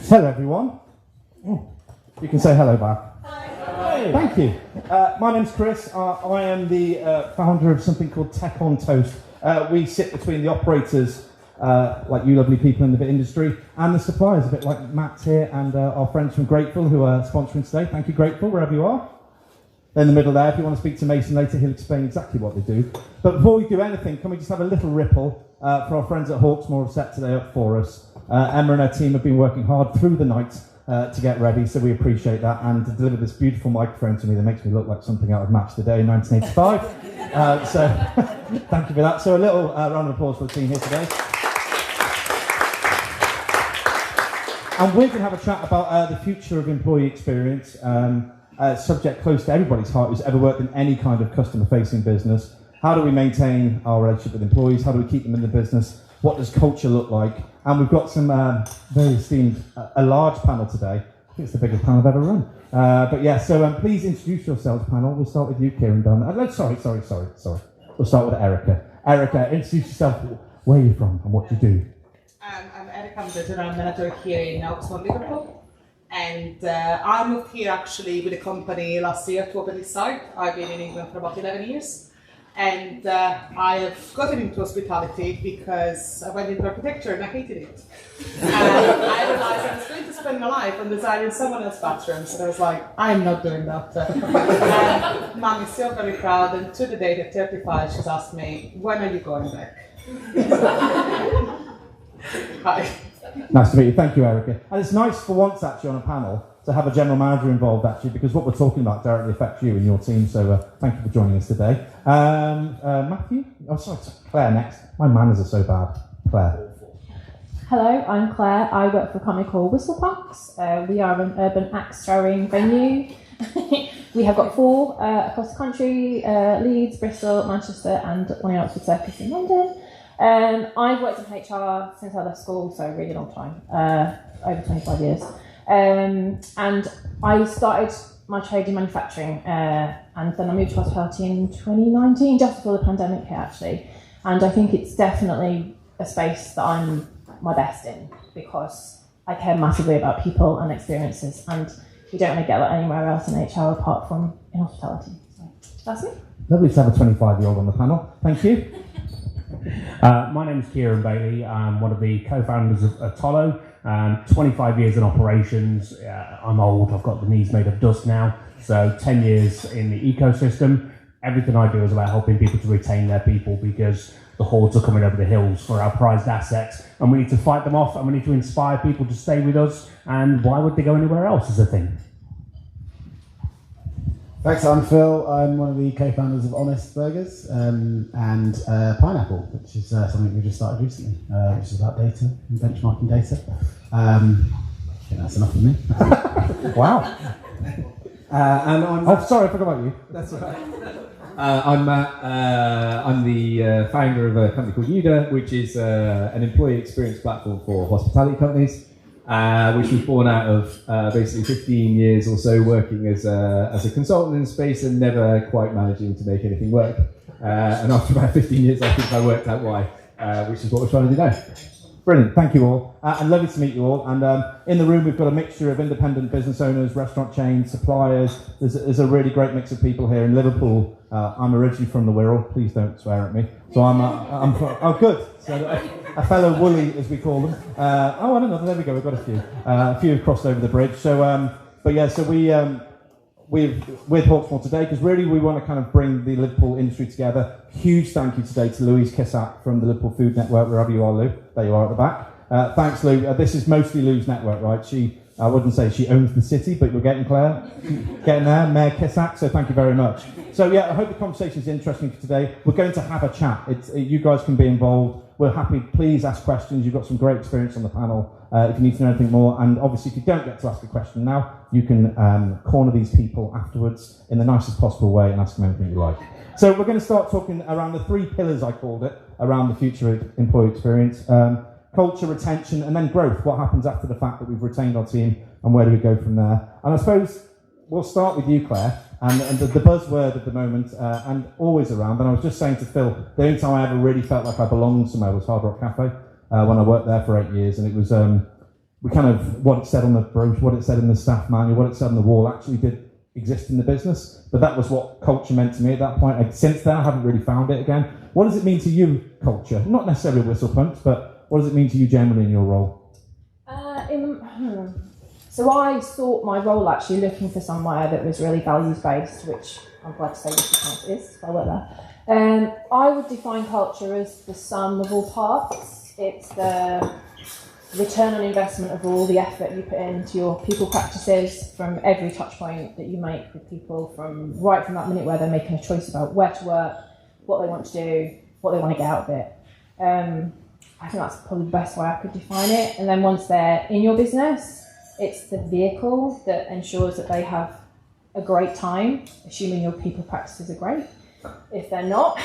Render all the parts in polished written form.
Hello, everyone. You can say hello back. Hi. Thank you. My name's Chris. I am the founder of something called Tech on Toast. We sit between the operators, like you lovely people in the industry, and the suppliers, a bit like Matt here and our friends from Grateful who are sponsoring today. Thank you, Grateful, wherever you are. In the middle there, if you want to speak to Mason later, he'll explain exactly what they do. But before we do anything, can we just have a little ripple for our friends at Hawksmoor have set today up for us. Emma and her team have been working hard through the night to get ready, so we appreciate that, and to deliver this beautiful microphone to me that makes me look like something out of Match the Day in 1985. So thank you for that. So a little round of applause for the team here today. And we're going to have a chat about the future of employee experience, a subject close to everybody's heart who's ever worked in any kind of customer-facing business. How do we maintain our relationship with employees? How do we keep them in the business? What does culture look like? And we've got some very esteemed, a large panel today. I think it's the biggest panel I've ever run. But yeah, so please introduce yourselves, panel. We'll start with you, Kieran Dunn. Sorry. We'll start with Erica. Erica, introduce yourself. Where are you from and what do you do? I'm Erica. I'm the general manager here in Oxford, Liverpool. And I moved here actually with the company last year to open this site. I've been in England for about 11 years. And I have gotten into hospitality because I went into architecture and I hated it. And I realized I was going to spend my life on designing someone else's bathrooms. And I was like, I'm not doing that. And Mum is still very proud. And to the day at 35, she's asked me, when are you going back? Hi. Nice to meet you. Thank you, Erica. And it's nice for once, actually, on a panel to have a general manager involved, actually, because what we're talking about directly affects you and your team. So thank you for joining us today. Matthew? Oh, sorry, Claire next. My manners are so bad. Claire. Hello, I'm Claire. I work for a company called Whistlepucks. We are an urban act throwing venue. We have got 4 across the country, Leeds, Bristol, Manchester, and one in Oxford Circus in London. I've worked in HR since I left school, so a really long time, over 25 years. And I started my trade in manufacturing, and then I moved to hospitality in 2019, just before the pandemic hit, actually. And I think it's definitely a space that I'm my best in, because I care massively about people and experiences, and you don't really get that anywhere else in HR apart from in hospitality. So that's it. Lovely to have a 25-year-old on the panel. Thank you. My name is Kieran Bailey. I'm one of the co-founders of Atollo. 25 years in operations. I'm old. I've got the knees made of dust now. So 10 years in the ecosystem. Everything I do is about helping people to retain their people, because the hordes are coming over the hills for our prized assets, and we need to fight them off, and we need to inspire people to stay with us. And why would they go anywhere else is a thing. Thanks, I'm Phil. I'm one of the co-founders of Honest Burgers and Pineapple, which is something we just started recently, which is about data and benchmarking data. I think that's enough of me. Wow. And I'm Oh, sorry, I forgot about you. That's all right. I'm Matt. I'm the founder of a company called Uda, which is an employee experience platform for hospitality companies. Which was born out of basically 15 years or so working as a consultant in the space and never quite managing to make anything work. And after about 15 years, I think I worked out why, which is what we're trying to do now. Brilliant, thank you all. And lovely to meet you all. And in the room, we've got a mixture of independent business owners, restaurant chains, suppliers. There's a really great mix of people here in Liverpool. I'm originally from the Wirral. Please don't swear at me. So I'm from, oh, good. So a fellow woolly, as we call them. I don't know. There we go. We've got a few. A few have crossed over the bridge. So, but yeah. So we're with Hawksmoor today because really we want to kind of bring the Liverpool industry together. Huge thank you today to Louise Kissack from the Liverpool Food Network, wherever you are, Lou. There you are at the back. Thanks, Lou. This is mostly Lou's network, right? I wouldn't say she owns the city, but you're getting Claire, getting there, Mayor Kissack, so thank you very much. So yeah, I hope the conversation is interesting for today. We're going to have a chat. You guys can be involved. We're happy, please ask questions. You've got some great experience on the panel if you need to know anything more. And obviously, if you don't get to ask a question now, you can corner these people afterwards in the nicest possible way and ask them anything you like. So we're going to start talking around the 3 pillars, I called it, around the future of employee experience. Culture, retention, and then growth. What happens after the fact that we've retained our team, and where do we go from there? And I suppose we'll start with you, Claire, and the buzzword at the moment, and always around, and I was just saying to Phil, the only time I ever really felt like I belonged somewhere was Hard Rock Cafe, when I worked there for 8 years, and it was we kind of, what it said on the brochure, what it said in the staff manual, what it said on the wall actually did exist in the business. But that was what culture meant to me at that point. And since then, I haven't really found it again. What does it mean to you, culture? Not necessarily Whistle Punch, but what does it mean to you generally in your role? So I sought my role actually looking for somewhere that was really values-based, which I'm glad to say Whistle Punch is, I work there. I would define culture as the sum of all parts. It's the return on investment of all the effort you put into your people practices from every touch point that you make with people, right from that minute where they're making a choice about where to work, what they want to do, what they want to get out of it. I think that's probably the best way I could define it. And then once they're in your business, it's the vehicle that ensures that they have a great time, assuming your people practices are great. If they're not,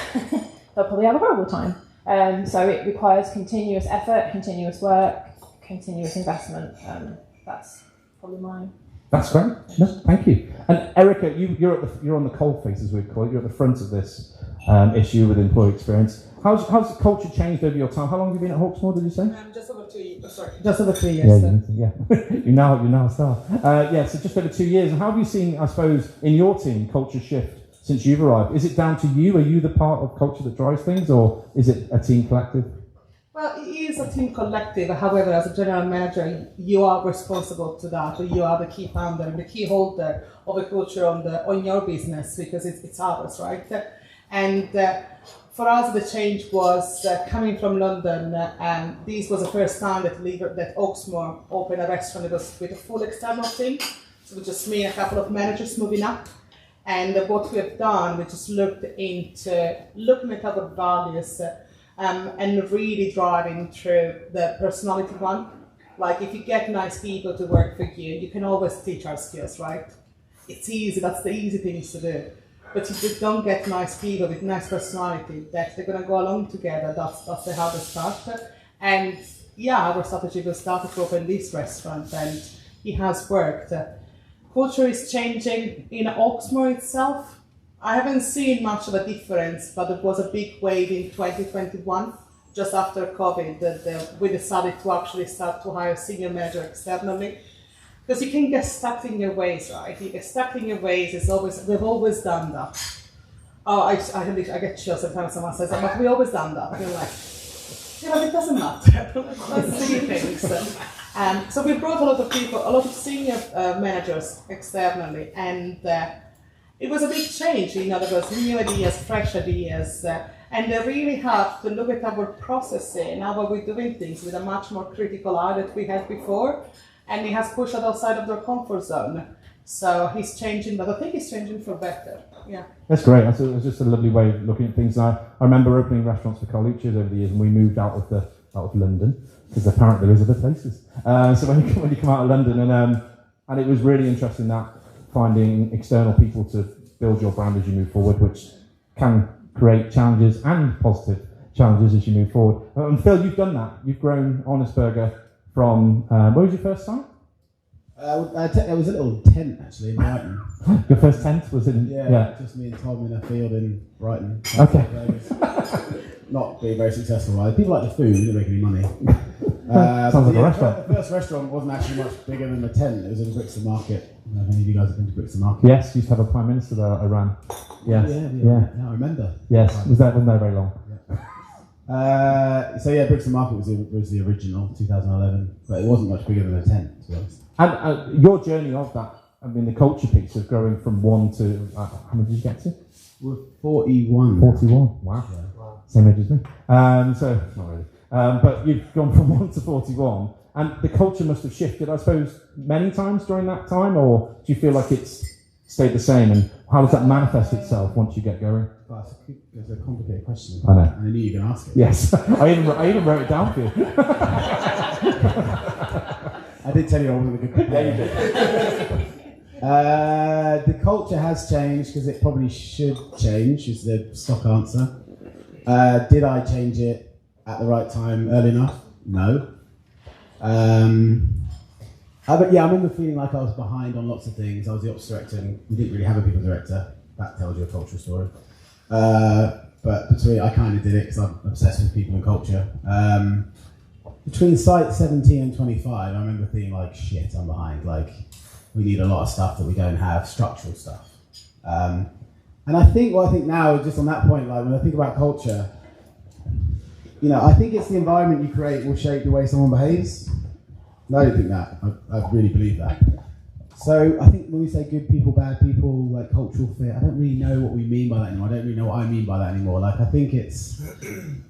they'll probably have a horrible time. So it requires continuous effort, continuous work, continuous investment. That's probably mine. That's great. No, thank you. And Erica, you're on the cold face, as we'd call it. You're at the front of this issue with employee experience. How's the culture changed over your time? How long have you been at Hawksmoor, did you say? Just over 2 years. Sorry. Just over 3 years. Yeah, you're now a star. So just over 2 years. And how have you seen, I suppose, in your team, culture shift since you've arrived? Is it down to you? Are you the part of culture that drives things, or is it a team collective? Well, it is a team collective. However, as a general manager, you are responsible to that. You are the key founder and the key holder of a culture on your business, because it's ours, right? And for us, the change was coming from London. And this was the first time that Hawksmoor opened a restaurant. It was with a full external team, so with just me and a couple of managers moving up. And what we have done, we just looking at our values. And really driving through the personality one. Like, if you get nice people to work for you, you can always teach our skills, right? It's easy, that's the easy things to do. But if you don't get nice people with nice personality, that they're going to go along together, that's the hardest part. And yeah, our strategy was started to open this restaurant, and it has worked. Culture is changing in Hawksmoor itself. I haven't seen much of a difference, but it was a big wave in 2021, just after COVID, that we decided to actually start to hire senior manager externally. Because you can get stuck in your ways, right? You get stuck in your ways, we've always done that. Oh, I get chills every time someone says that, but we always done that. You're like, it doesn't matter. Let's see things. So we brought a lot of people, a lot of senior managers externally, and it was a big change. There was new ideas, fresh ideas, and they really have to look at our processing, how we're doing things with a much more critical eye that we had before, and it has pushed us outside of their comfort zone. So he's changing, but I think he's changing for better. Yeah. That's great. It's just a lovely way of looking at things. I remember opening restaurants for colleagues over the years, and we moved out of London because apparently there's other places. So when you come out of London, and it was really interesting that finding external people to build your brand as you move forward, which can create challenges and positive challenges as you move forward. And Phil, you've done that. You've grown Honest Burger from, where was your first site? It was a little tent actually in Brighton. Your first tent was in? Yeah, just me and Tom in a field in Brighton. Okay. Not being very successful. Right? People like the food, we didn't make any money. Sounds like a restaurant. The first restaurant wasn't actually much bigger than the tent. It was in Brixton Market. I don't know if any of you guys have been to Brixton Market. Yes, used to have a Prime Minister that I ran. Yes. Yeah, I remember. Yes, wasn't there very long. Brixton Market was the original, 2011, but it wasn't much bigger than a tent, to be honest. And your journey of that, I mean, the culture piece of growing from 1 to, how many did you get to? We're 41. 41, wow. Yeah. Same age as me. So, not really. But you've gone from 1 to 41, and the culture must have shifted, I suppose, many times during that time, or do you feel like it's stayed the same, and how does that manifest itself once you get going? It's a complicated question. I know. And I knew you were going to ask it. Yes, I even wrote it down for you. I did tell you I wasn't a good player. Yeah, you did. The culture has changed because it probably should change, is the stock answer. Did I change it at the right time early enough? No. But yeah, I remember feeling like I was behind on lots of things. I was the ops director and we didn't really have a people director. That tells you a cultural story. But between, I kind of did it because I'm obsessed with people and culture. between site 17 and 25, I remember being like, shit, I'm behind. Like, we need a lot of stuff that we don't have, structural stuff. And I think now, just on that point, like when I think about culture, you know, I think it's the environment you create will shape the way someone behaves. And I don't think that. I really believe that. So I think when we say good people, bad people, like cultural fit, I don't really know what we mean by that anymore. I don't really know what I mean by that anymore. Like I think it's,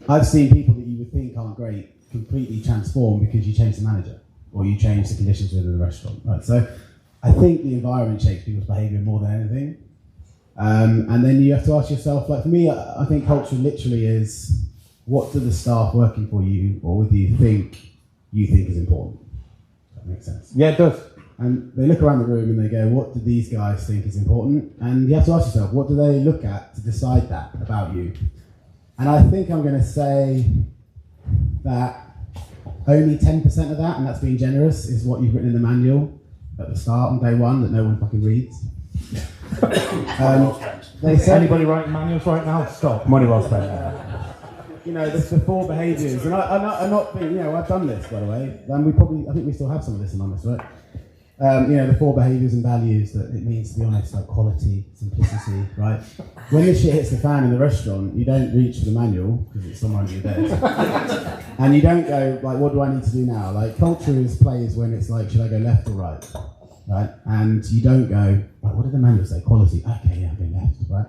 I've seen people that you would think aren't great completely transform because you change the manager or you change the conditions within the restaurant, right? So I think the environment shapes people's behaviour more than anything. And then you have to ask yourself, like for me, I think culture literally is, what do the staff working for you or with you think is important? Does that make sense? Yeah, it does. And they look around the room and they go, what do these guys think is important? And you have to ask yourself, what do they look at to decide that about you? And I think I'm going to say that only 10% of that, and that's being generous, is what you've written in the manual at the start on day one that no one fucking reads. They said, Anybody writing manuals right now? Stop. Money well spent. you know, the 4 behaviours, and I'm not being, you know, I've done this, by the way, and I think we still have some of this in Honest, right? You know, the 4 behaviours and values that it means to be honest, like quality, simplicity, right? When the shit hits the fan in the restaurant, you don't reach for the manual, because it's somewhere under your bed. And you don't go, like, what do I need to do now? Like, culture is plays when it's like, should I go left or right? Right? And you don't go, right, what did the manual say? Quality, okay, yeah, I'm going left, right?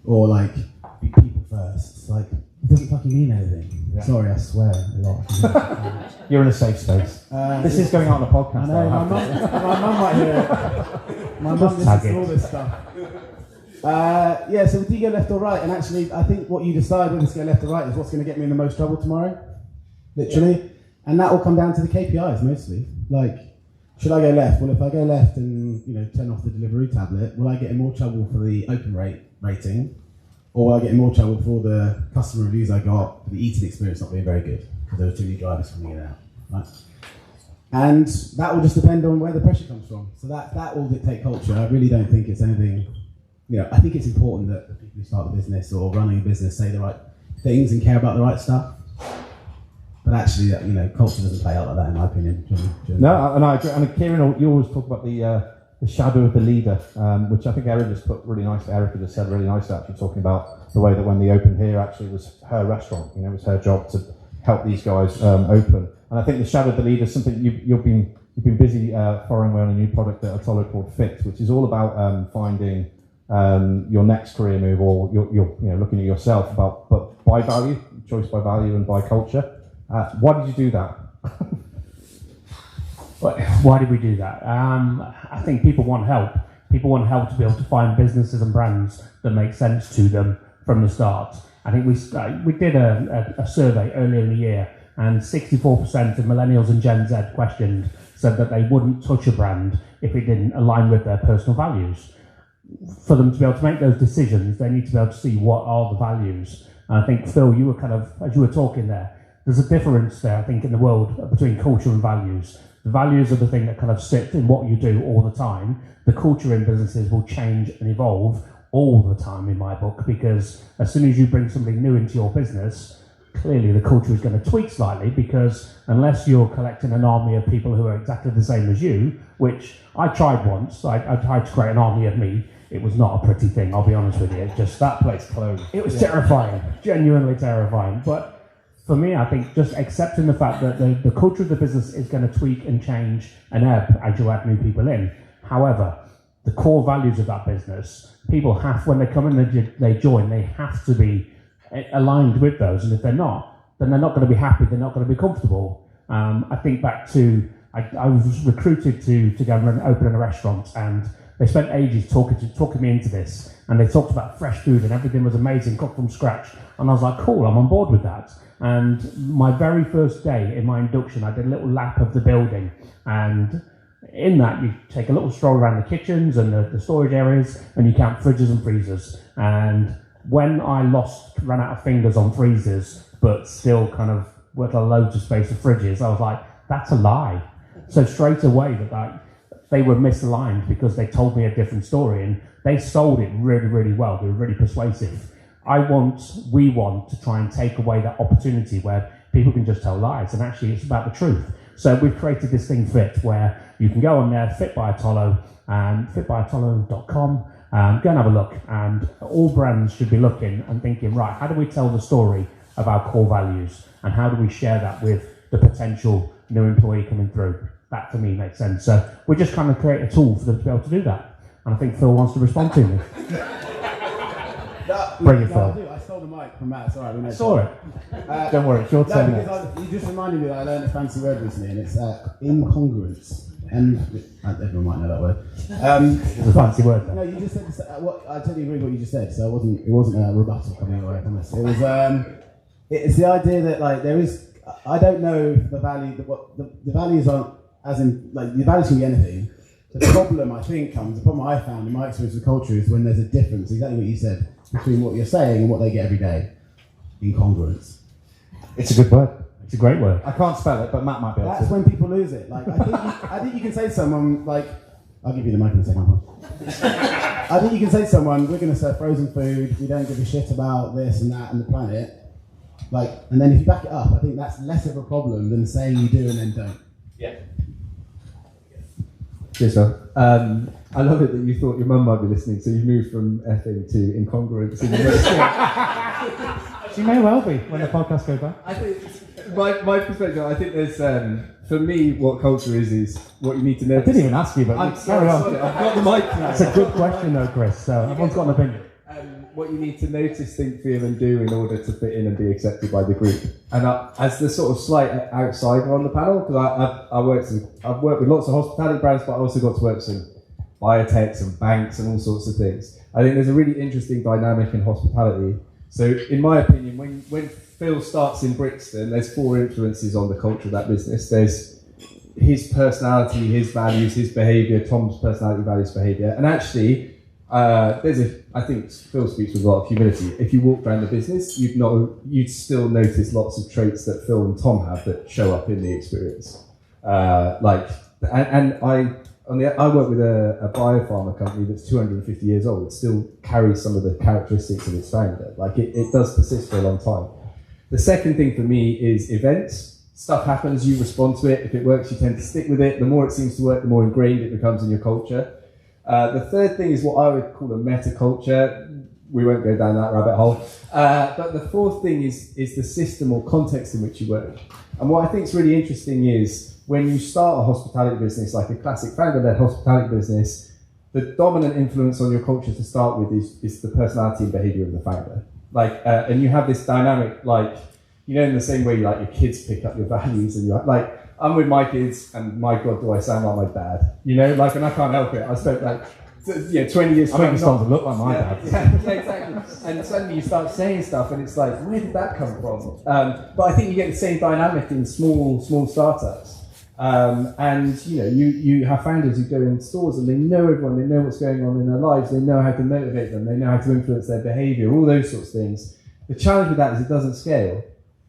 Or like, be people first. It's like, it doesn't fucking mean anything. Yeah. Sorry, I swear a lot. You're in a safe space. This is going out on a podcast. I know, my mum might hear it. My mum listens to all this stuff. Yeah, so do you go left or right? And actually, I think what you decide whether to go left or right is what's going to get me in the most trouble tomorrow. Literally. Yeah. And that will come down to the KPIs mostly. Like, should I go left? Well, if I go left and, you know, turn off the delivery tablet, will I get in more trouble for the open rate rating? Or will I get in more trouble for all the customer reviews I got for the eating experience not being very good because there were too many drivers coming in and out, right? And that will just depend on where the pressure comes from. So that will dictate culture. I really don't think it's anything, you know, I think it's important that the people who start the business or running a business say the right things and care about the right stuff. But actually, you know, culture doesn't play out like that in my opinion. No, and I agree. And Kieran, you always talk about the shadow of the leader, which I think Erica just put really nicely. Erica just said really nicely, actually, talking about the way that when they opened here, actually was her restaurant. You know, it was her job to help these guys open. And I think the shadow of the leader is something you've been busy following on a new product at Atollo called Fit, which is all about finding your next career move, or you're you know, looking at yourself but by value, choice by value, and by culture. Why did you do that? Why did we do that? I think people want help. People want help to be able to find businesses and brands that make sense to them from the start. I think we did a survey earlier in the year, and 64% of millennials and Gen Z questioned said that they wouldn't touch a brand if it didn't align with their personal values. For them to be able to make those decisions, they need to be able to see what are the values. And I think, Phil, you were kind of, as you were talking there, there's a difference there, I think, in the world between culture and values. The values are the thing that kind of sit in what you do all the time. The culture in businesses will change and evolve all the time in my book, because as soon as you bring something new into your business, clearly the culture is going to tweak slightly, because unless you're collecting an army of people who are exactly the same as you, which I tried once, I tried to create an army of me. It was not a pretty thing, I'll be honest with you. It just, That place closed. it was terrifying, genuinely terrifying. But for me, I think just accepting the fact that the culture of the business is going to tweak and change and ebb as you add new people in. However, the core values of that business, people have, when they come in and they join, they have to be aligned with those. And if they're not, then they're not going to be happy, they're not going to be comfortable. I think back to, I was recruited to go and open a restaurant, and they spent ages talking me into this. And they talked about fresh food and everything was amazing, cooked from scratch. And I was like, cool, I'm on board with that. And my very first day in my induction, I did a little lap of the building. And in that, you take a little stroll around the kitchens and the storage areas, and you count fridges and freezers. And when I ran out of fingers on freezers, but still kind of worked a loads of space of fridges, I was like, that's a lie. So straight away that they were misaligned, because they told me a different story, and they sold it really, really well. They were really persuasive. We want to try and take away that opportunity where people can just tell lies, and actually it's about the truth. So we've created this thing, Fit, where you can go on there, Fit by Atollo, fitbyatollo.com, go and have a look. And all brands should be looking and thinking, right, how do we tell the story of our core values, and how do we share that with the potential new employee coming through? That, for me, makes sense. So we're just kind of create a tool for them to be able to do that. And I think Phil wants to respond to me. Bring it, Phil. I stole the mic from Matt. Sorry, we know. Saw it. Don't worry, it's your turn. You just reminded me that I learned a fancy word recently, and it's incongruence. And everyone might know that word. It's a fancy word, though. No, you just said I totally agree with what you just said. So it wasn't a rebuttal coming away from this. It was it's the idea that like there is. I don't know if the values aren't as in like the values can be anything. The problem the problem I found in my experience with culture is when there's a difference, exactly what you said, between what you're saying and what they get every day. Incongruence. It's a good word. It's a great word. I can't spell it, but Matt might be able to. That's when people lose it. Like I think you can say to someone like, I'll give you the mic in a second. I think you can say to someone, we're going to serve frozen food. We don't give a shit about this and that and the planet. Like, and then if you back it up, I think that's less of a problem than saying you do and then don't. Yeah. Cheers, Phil. I love it that you thought your mum might be listening, so you moved from effing to incongruence. She may well be when the podcast goes back. I think my perspective. I think there's for me what culture is what you need to know. I didn't even ask you, but carry on. I've got the mic now. It's a good question, though, Chris. So everyone's got an opinion. What you need to notice, think, feel, and do in order to fit in and be accepted by the group. And as the sort of slight outsider on the panel, because I've worked with lots of hospitality brands, but I also got to work with some biotechs and banks and all sorts of things. I think there's a really interesting dynamic in hospitality. So, in my opinion, when Phil starts in Brixton, there's 4 influences on the culture of that business. There's his personality, his values, his behaviour, Tom's personality, values, behaviour, and actually. I think Phil speaks with a lot of humility. If you walked around the business, you'd still notice lots of traits that Phil and Tom have that show up in the experience. I work with a biopharma company that's 250 years old. It still carries some of the characteristics of its founder. Like it does persist for a long time. The second thing for me is events. Stuff happens, you respond to it. If it works, you tend to stick with it. The more it seems to work, the more ingrained it becomes in your culture. The third thing is what I would call a meta culture. We won't go down that rabbit hole. But the fourth thing is the system or context in which you work. And what I think is really interesting is when you start a hospitality business, like a classic founder-led hospitality business, the dominant influence on your culture to start with is the personality and behaviour of the founder. And you have this dynamic, in the same way like your kids pick up your values, and you're like, I'm with my kids, and my God, do I sound like my dad? And I can't help it. I spent 20 years. I'm starting to look like my dad. Yeah, exactly. And suddenly you start saying stuff, and it's like, where did that come from? But I think you get the same dynamic in small startups. You have founders who go in stores and they know everyone, they know what's going on in their lives, they know how to motivate them, they know how to influence their behaviour, all those sorts of things. The challenge with that is it doesn't scale,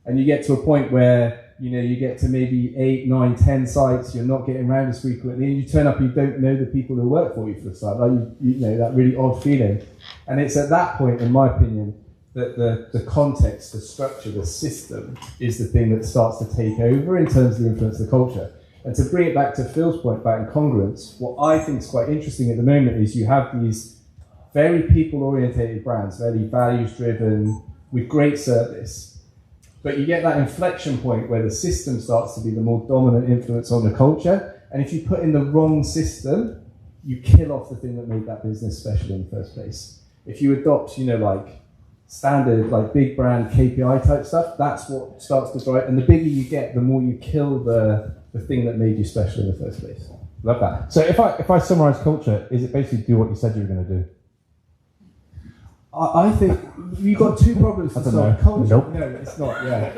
and you get to a point where you get to maybe 8, 9, 10 sites, you're not getting around as frequently, and you turn up and you don't know the people who work for you for the start, that really odd feeling. And it's at that point, in my opinion, that the context, the structure, the system is the thing that starts to take over in terms of the influence of the culture. And to bring it back to Phil's point about incongruence, what I think is quite interesting at the moment is you have these very people-orientated brands, very values-driven, with great service. But you get that inflection point where the system starts to be the more dominant influence on the culture. And if you put in the wrong system, you kill off the thing that made that business special in the first place. If you adopt, standard, big brand KPI type stuff, that's what starts to drive. And the bigger you get, the more you kill the thing that made you special in the first place. Love that. So if I summarise culture, is it basically do what you said you were going to do? I think you've got 2 problems to solve. Culture. Nope. No, it's not. Yeah.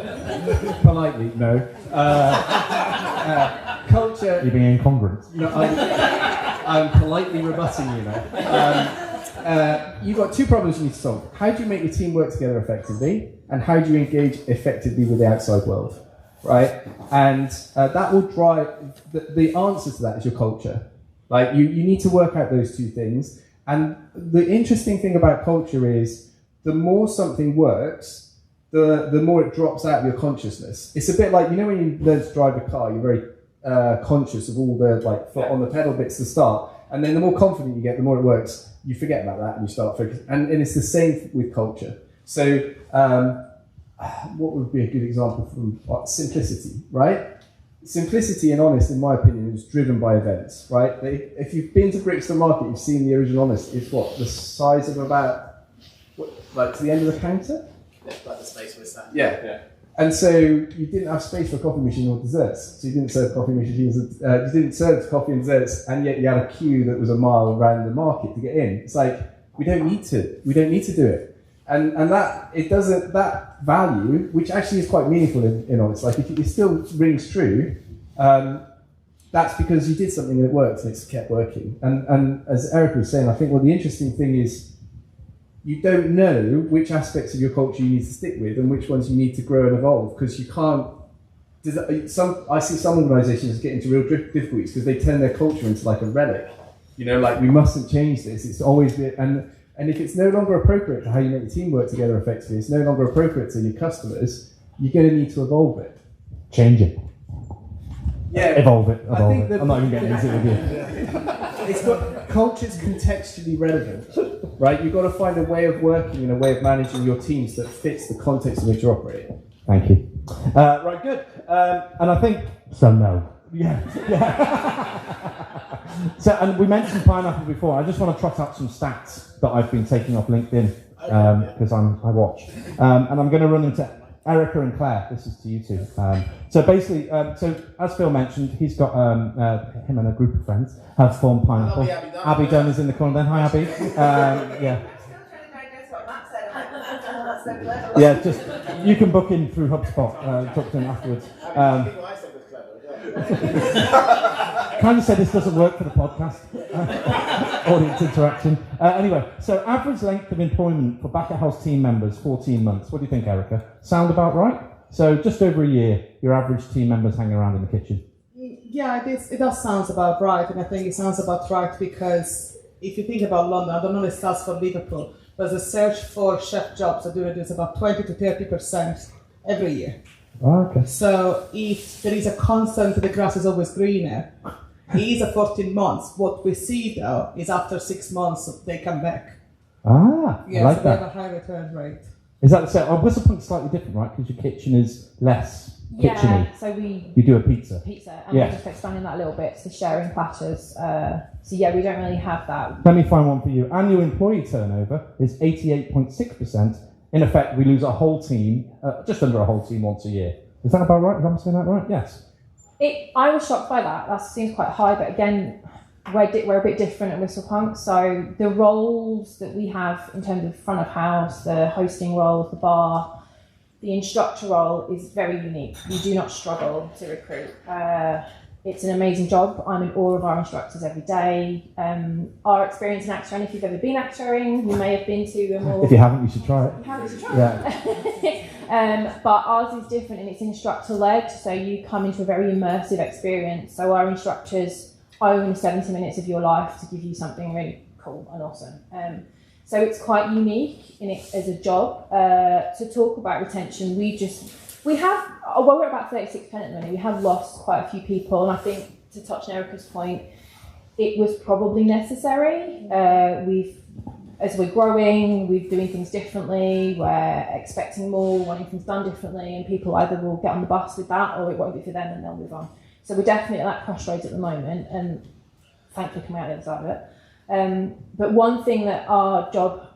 Politely, no. Culture. You're being incongruent. No, I'm politely rebutting you now. You've got 2 problems you need to solve. How do you make your team work together effectively, and how do you engage effectively with the outside world? Right, and that will drive the answer to that is your culture. You need to work out those 2 things. And the interesting thing about culture is the more something works, the more it drops out of your consciousness. It's a bit like, you know, when you learn to drive a car, you're very conscious of all the foot on the pedal bits to start, and then the more confident you get, the more it works. You forget about that and you start focusing. And it's the same with culture. So what would be a good example from simplicity, right? Simplicity and Honest, in my opinion, is driven by events, right? If you've been to Brixton Market, you've seen the original Honest. It's what, the size of about, to the end of the counter? Yeah, like the space was that. Yeah. And so you didn't have space for a coffee machine or desserts. So you didn't serve coffee machines, you didn't serve coffee and desserts, and yet you had a queue that was a mile around the market to get in. It's like, we don't need to do it. And that value, which actually is quite meaningful in Honest, like if it still rings true, that's because you did something and it worked and it's kept working. And as Erica was saying, I think the interesting thing is, you don't know which aspects of your culture you need to stick with and which ones you need to grow and evolve, because you can't. I see some organisations get into real difficulties because they turn their culture into like a relic. You know, like, we mustn't change this. It's always been, and if it's no longer appropriate to how you make the team work together effectively, it's no longer appropriate to your customers, you're going to need to evolve it. Change it. Yeah, Evolve it. I think I'm not even getting into it with you. It's got culture's contextually relevant, right? You've got to find a way of working and a way of managing your teams that fits the context in which you're operating. Thank you. Right, good. And I think So no. Yeah. So, and we mentioned pineapple before. I just want to trot out some stats that I've been taking off LinkedIn because I watch, and I'm going to run them to Erica and Claire. This is to you two. So basically, so as Phil mentioned, he's got him and a group of friends have formed Pineapple. Abby Dunn is in the corner. Then hi, Abby. Yeah. Yeah, just you can book in through HubSpot. Book in afterwards. Kind of said this doesn't work for the podcast. Audience interaction. Anyway, so average length of employment for back at house team members, 14 months. What do you think, Erica? Sound about right? So just over a year, your average team members hanging around in the kitchen. Yeah, it does sound about right, and I think it sounds about right because if you think about London, I don't know the stats for Liverpool, but the search for chef jobs are doing this about 20 to 30% every year. Oh, okay. So if there is a constant, the grass is always greener. It is a 14 months. What we see though is after 6 months they come back. Ah, Yeah, I like so they that. have a high return rate. Is that the same? Oh, Whistlepunk's slightly different, right? Because your kitchen is less kitcheny. Yeah, so we You do a pizza. and Yeah. we're just expanding that a little bit to sharing platters. So yeah, we don't really have that. Let me find one for you. Annual employee turnover is 88.6%. In effect, we lose a whole team, just under a whole team once a year. Is that about right? Am I saying that right? Yes. I was shocked by that. That seems quite high, but again, we're a bit different at Whistlepunk. So the roles that we have in terms of front of house, the hosting role, the bar, the instructor role is very unique. We do not struggle to recruit. It's an amazing job. I'm in awe of our instructors every day. Our experience in actoring, if you've ever been actoring, you may have been to a more... If you haven't, you should try it. You haven't, you should try Yeah. but ours is different and it's instructor-led, so you come into a very immersive experience. So our instructors own 70 minutes of your life to give you something really cool and awesome. So it's quite unique in it as a job. To talk about retention, we're at about 36% at the minute. We have lost quite a few people, and I think, to touch on Erica's point, it was probably necessary. As we're growing, we're doing things differently, we're expecting more, wanting things done differently, and people either will get on the bus with that or it won't be for them and they'll move on. So we're definitely at that crossroads at the moment, and thankfully coming out the other side of it. But one thing that our job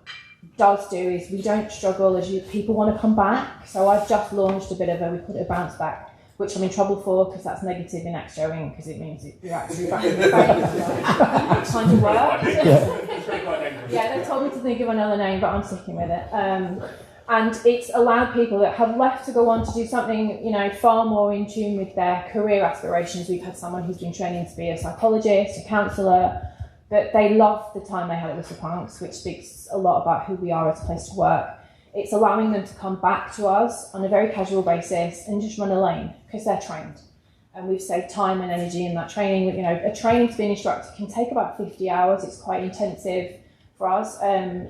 does do is we don't struggle as people want to come back. So I've just launched a bit of we call it a bounce back, which I'm in trouble for because that's negative in actoring because it means you're actually back in the face. Kind of work. Yeah, they told me to think of another name, but I'm sticking with it. And it's allowed people that have left to go on to do something, far more in tune with their career aspirations. We've had someone who's been training to be a psychologist, a counsellor, but they love the time they had at Whistlepunks, which speaks a lot about who we are as a place to work. It's allowing them to come back to us on a very casual basis and just run a lane because they're trained. And we've saved time and energy in that training. A training to be an instructor can take about 50 hours. It's quite intensive for us.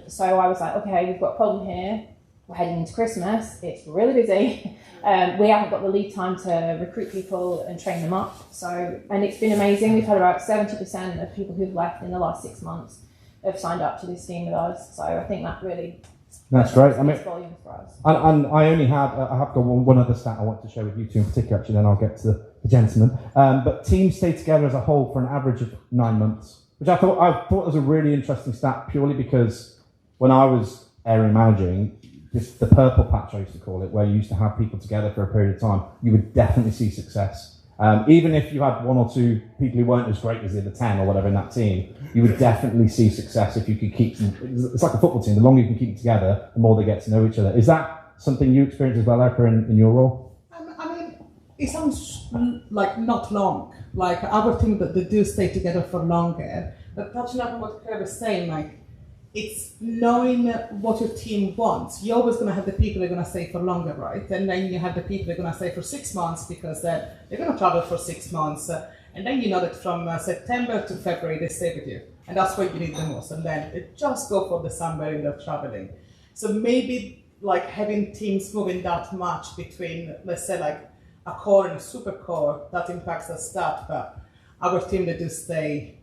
So I was like, okay, we've got a problem here. we're heading into Christmas, it's really busy. We haven't got the lead time to recruit people and train them up. So, and it's been amazing. We've had about 70% of people who've left in the last 6 months have signed up to this scheme with us. So I think that really That's great. I mean, volumes for us. and I only have got one other stat I want to share with you two in particular. Actually, then I'll get to the gentleman. But teams stay together as a whole for an average of 9 months, which I thought was a really interesting stat, purely because when I was area managing, just the purple patch I used to call it, where you used to have people together for a period of time, you would definitely see success. Even if you had one or two people who weren't as great as the other 10 or whatever in that team, you would definitely see success if you could keep them. It's like a football team. The longer you can keep them together, the more they get to know each other. Is that something you experience as well, Erica, in your role? I mean, it sounds like not long. Like I would think that they do stay together for longer. But touching up on what Claire was saying, like it's knowing what your team wants. You're always going to have the people who are going to stay for longer, right? And then you have the people who are going to stay for 6 months because they're going to travel for 6 months. And then you know that from September to February they stay with you. And that's what you need the most. And then they just go for the summer and they're traveling. So maybe like having teams moving that much between, let's say like a core and a super core, that impacts the stat. But our team, they do stay.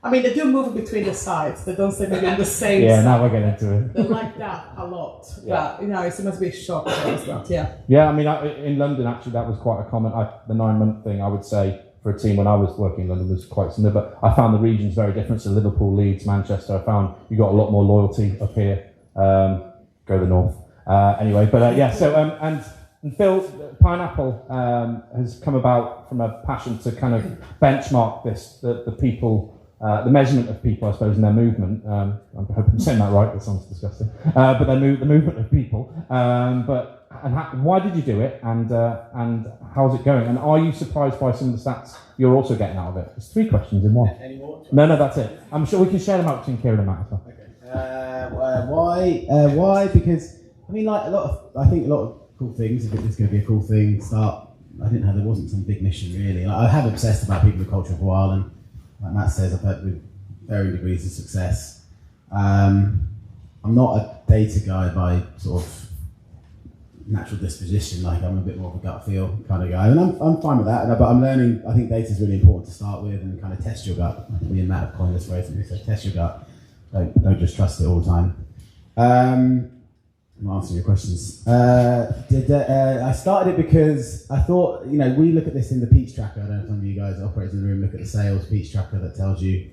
I mean, they do move between the sides. They don't stay maybe on the same Yeah, side. now we're getting into it. They like that a lot. Yeah. But, it must be a shock for us, that, yeah. Yeah, I mean, in London, actually, that was quite a common. The 9 month thing, I would say, for a team when I was working in London was quite similar. But I found the regions very different. So Liverpool, Leeds, Manchester. I found you got a lot more loyalty up here. Go the north. Anyway, but yeah. So and Phil, Pineapple has come about from a passion to kind of benchmark the people. The measurement of people, I suppose, and their movement. I hope I'm saying that right. That sounds disgusting. But the movement of people. Why did you do it? And how's it going? And are you surprised by some of the stats you're also getting out of it? There's 3 questions in one. Any more? No, that's it. I'm sure we can share them out between Kieran and Matt as well. Okay. Why? Because I mean, like I think a lot of cool things. If it's going to be a cool thing, there wasn't some big mission really. Like, I have obsessed about people and culture for a while, and like Matt says, I've had with varying degrees of success. I'm not a data guy by sort of natural disposition. Like I'm a bit more of a gut feel kind of guy, and I'm fine with that. But I'm learning. I think data is really important to start with, and kind of test your gut. Me and Matt have coined this phrase, so test your gut. Don't just trust it all the time. I'm answering your questions. I started it because I thought, we look at this in the Peach Tracker. I don't know if some of you guys that operate in the room look at the sales Peach Tracker that tells you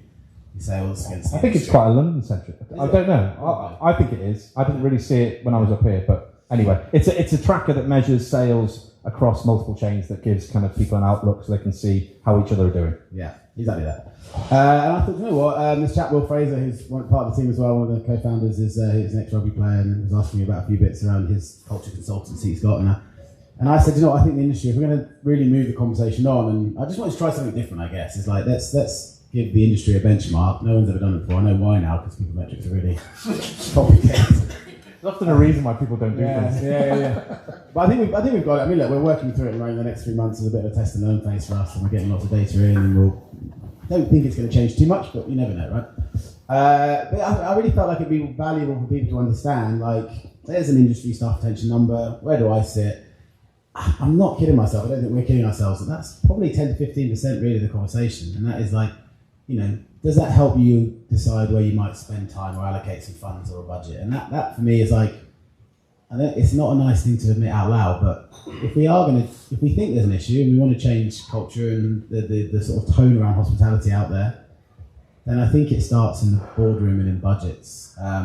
your sales against. I think it's quite a London-centric. I don't know. I think it is. I didn't really see it when I was up here, but anyway, it's a tracker that measures sales across multiple chains that gives kind of people an outlook so they can see how each other are doing. Yeah, exactly that. And I thought, you know what, this chap Will Fraser, who's part of the team as well, one of the co-founders, he's an ex-rugby player, and was asking me about a few bits around his culture consultancy he's got. And I said, I think the industry, if we're going to really move the conversation on, and I just wanted to try something different, I guess. It's like, let's give the industry a benchmark. No one's ever done it before. I know why now, because people metrics are really complicated. There's often a reason why people don't do things. Yeah. But I think we've got it. I mean, look, we're working through it right in the next 3 months as a bit of a test and learn phase for us, and we're getting lots of data in, and don't think it's going to change too much, but you never know, right? But I really felt like it'd be valuable for people to understand, like, there's an industry staff retention number, where do I sit? I'm not kidding myself, I don't think we're kidding ourselves, and that's probably 10 to 15% really of the conversation, and that is like, does that help you decide where you might spend time or allocate some funds or a budget? And that for me is like, it's not a nice thing to admit out loud, but if we think there's an issue and we want to change culture and the sort of tone around hospitality out there, then I think it starts in the boardroom and in budgets. I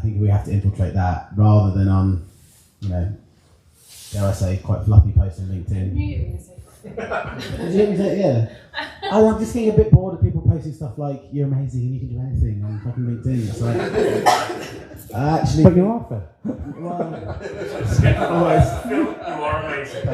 think we have to infiltrate that rather than on, dare I say, quite fluffy posts on LinkedIn. Did you hear me say, yeah? I'm just getting a bit bored of people posting stuff like, you're amazing and you can do anything on fucking LinkedIn. It's like, actually... But you are fair. You are amazing.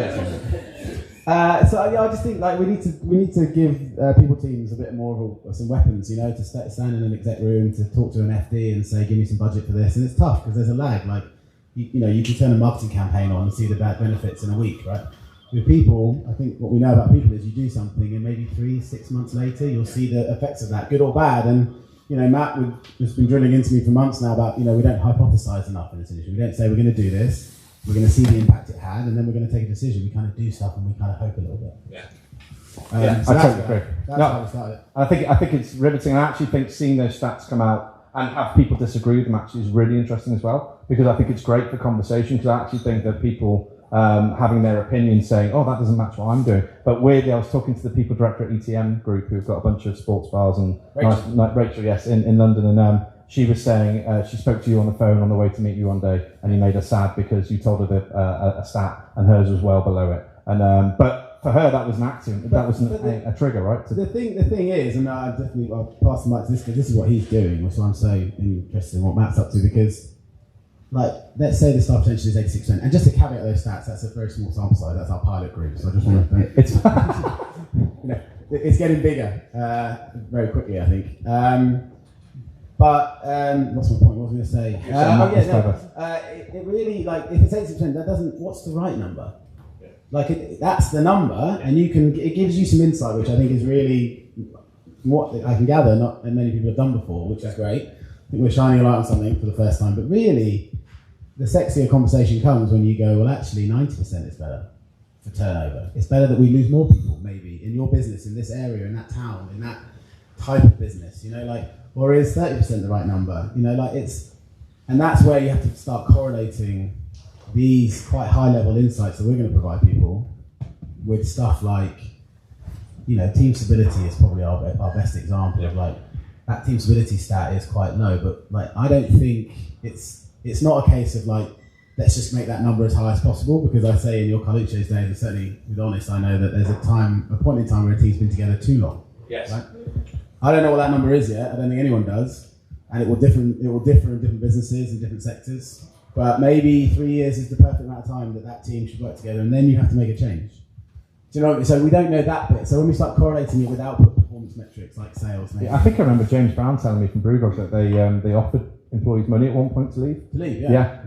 I just think like we need to give people teams a bit more of some weapons, to stand in an exec room, to talk to an FD and say, give me some budget for this. And it's tough because there's a lag. Like, you can turn a marketing campaign on and see the bad benefits in a week, right? With people, I think what we know about people is you do something and maybe 3-6 months later you'll see the effects of that, good or bad. And Matt has been drilling into me for months now about, we don't hypothesize enough in this industry. We don't say we're going to do this, we're going to see the impact it had, and then we're going to take a decision. We kind of do stuff and we kind of hope a little bit. Yeah. So I totally agree. That's how we started. I think it's riveting. I actually think seeing those stats come out and have people disagree with them actually is really interesting as well, because I think it's great for conversation, because I actually think that people having their opinion saying, oh, that doesn't match what I'm doing. But weirdly, I was talking to the people director at ETM Group, who've got a bunch of sports bars, and Rachel, yes, in London, and she was saying she spoke to you on the phone on the way to meet you one day, and you made her sad because you told her a stat and hers was well below it. And but for her, that was an accident. That was a trigger, right? The thing is, and I'll pass the mic to this, because this is what he's doing, which I'm so interested in what Matt's up to, because, let's say the staff retention is 86%, and just to caveat those stats, that's a very small sample size. That's our pilot group, so I just want to think. It's getting bigger very quickly, I think. What's my point? What was I going to say? It really, if it's 80%, that doesn't. What's the right number? That's the number, and it gives you some insight, which I think is really what I can gather. Not many people have done before, which is great. I think we're shining a light on something for the first time, but really, the sexier conversation comes when you go, well, actually, 90% is better for turnover. It's better that we lose more people, maybe, in your business, in this area, in that town, in that type of business, or is 30% the right number? And that's where you have to start correlating these quite high-level insights that we're going to provide people with stuff like, team stability is probably our best example of that team stability stat is quite low, but I don't think it's not a case of let's just make that number as high as possible, because I say in your Carluccio's days, and certainly with Honest, I know that there's a point in time where a team's been together too long. Yes. Right? I don't know what that number is yet. I don't think anyone does, and it will differ in different businesses and different sectors. But maybe 3 years is the perfect amount of time that team should work together, and then you have to make a change. Do you know? So we don't know that bit. So when we start correlating it with output performance metrics like sales, maybe. Yeah, I think I remember James Brown telling me from Brewdog that they offered employees money at one point to leave. To leave, yeah.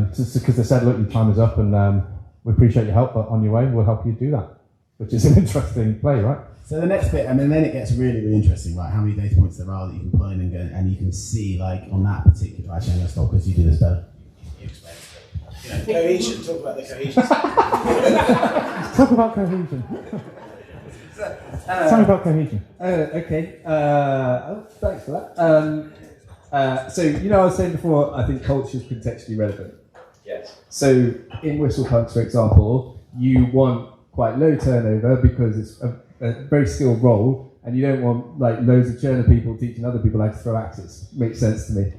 Because they said, look, your time is up, and we appreciate your help, but on your way, we'll help you do that, which is an interesting play, right? So the next bit, then it gets really, really interesting, right? How many data points there are that you can plug in and you can see, on that particular. Actually, I'm going to stop because you do this better. Cohesion. Talk about the cohesion. Talk about cohesion. Tell me about cohesion. Okay. Thanks for that. So I was saying before, I think culture is contextually relevant. Yes. So in Whistlepunks, for example, you want quite low turnover because it's a very skilled role, and you don't want loads of churn of people teaching other people how to throw axes. Makes sense to me.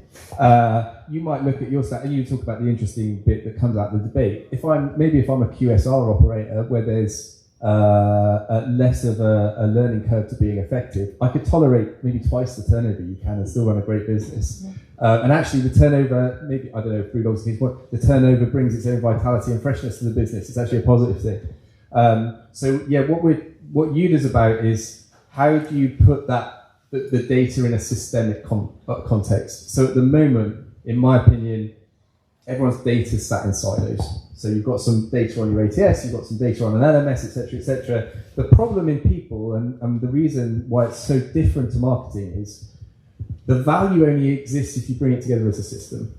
You might look at your stat, and you talk about the interesting bit that comes out of the debate. If I'm a QSR operator where there's less of a learning curve to being effective, I could tolerate maybe twice the turnover you can and still run a great business. And actually, the turnover, maybe I don't know if Brewdog's case, but the turnover brings its own vitality and freshness to the business. It's actually a positive thing. What UDA's about is, how do you put the data in a systemic context? So at the moment, in my opinion, everyone's data is sat in silos. So you've got some data on your ATS, you've got some data on an LMS, etc., etc. The problem in people, and the reason why it's so different to marketing, is the value only exists if you bring it together as a system,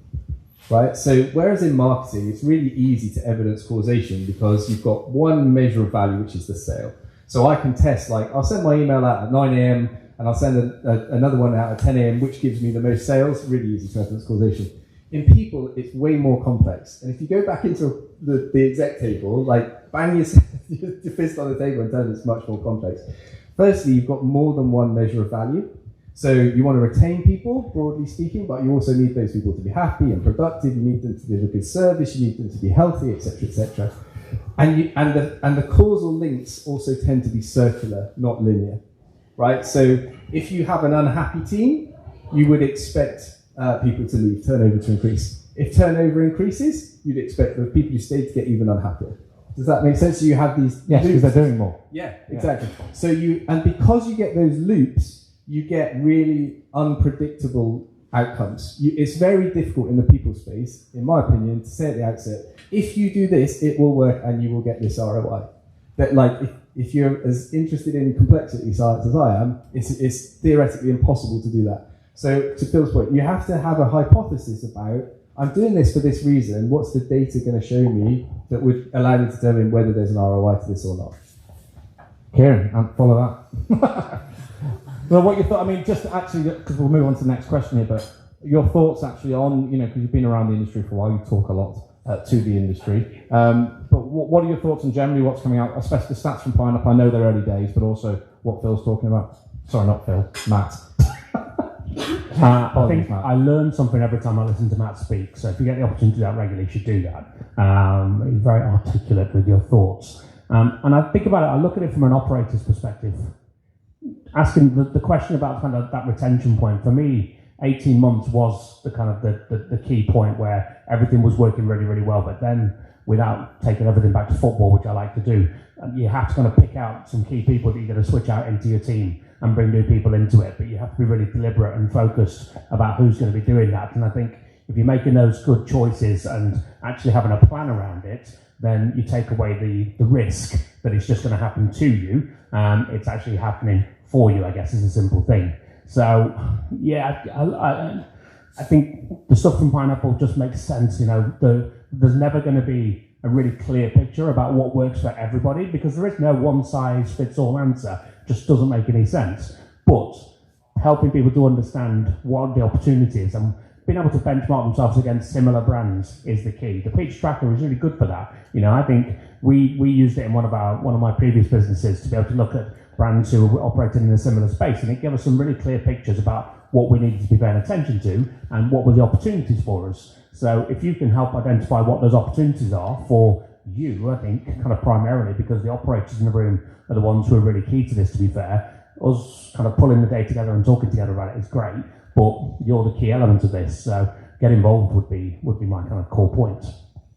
right? So whereas in marketing, it's really easy to evidence causation because you've got one measure of value, which is the sale. So I can test, I'll send my email out at 9 a.m. and I'll send another one out at 10 a.m., which gives me the most sales. Really easy to evidence causation. In people, it's way more complex. And if you go back into the exec table, bang your fist on the table and tell them it's much more complex. Firstly, you've got more than one measure of value. So you want to retain people, broadly speaking, but you also need those people to be happy and productive. You need them to give a good service. You need them to be healthy, etc., etc. And the causal links also tend to be circular, not linear, right? So if you have an unhappy team, you would expect people to leave, turnover to increase. If turnover increases, you'd expect the people who stay to get even unhappier. Does that make sense? So you have these yes, because they're doing more. Yeah, exactly. So because you get those loops, you get really unpredictable outcomes. It's very difficult in the people space, in my opinion, to say at the outset, if you do this, it will work and you will get this ROI. That if you're as interested in complexity science as I am, it's theoretically impossible to do that. So to Phil's point, you have to have a hypothesis about, I'm doing this for this reason, what's the data going to show me that would allow me to determine whether there's an ROI to this or not? Kieran, I'll follow that. Well, what you thought, I mean, just actually, because we'll move on to the next question here, but your thoughts actually on, because you've been around the industry for a while, you talk a lot to the industry. But what are your thoughts on generally what's coming out, especially the stats from Pineapple? I know they're early days, but also what Phil's talking about. Sorry, not Phil, Matt. I think I learn something every time I listen to Matt speak, so if you get the opportunity to do that regularly, you should do that. He's very articulate with your thoughts. And I think about it, I look at it from an operator's perspective. Asking the question about kind of that retention point, for me, 18 months was the kind of the key point where everything was working really, really well, but then without taking everything back to football, which I like to do, you have to kind of pick out some key people that you're going to switch out into your team and bring new people into it, but you have to be really deliberate and focused about who's going to be doing that. And I think if you're making those good choices and actually having a plan around it, then you take away the risk that it's just going to happen to you. It's actually happening for you, I guess, is a simple thing. So, yeah, I think the stuff from Pineapple just makes sense. There's never going to be a really clear picture about what works for everybody because there is no one-size-fits-all answer. Just doesn't make any sense. But helping people to understand what the opportunity is and being able to benchmark themselves against similar brands is the key. The Peach Tracker is really good for that. I think we used it in one of my previous businesses to be able to look at brands who were operating in a similar space, and it gave us some really clear pictures about what we needed to be paying attention to and what were the opportunities for us. So if you can help identify what those opportunities are for you, I think kind of primarily because the operators in the room are the ones who are really key to this, to be fair, us kind of pulling the day together and talking together about it is great, but you're the key element of this, so get involved would be my kind of core point.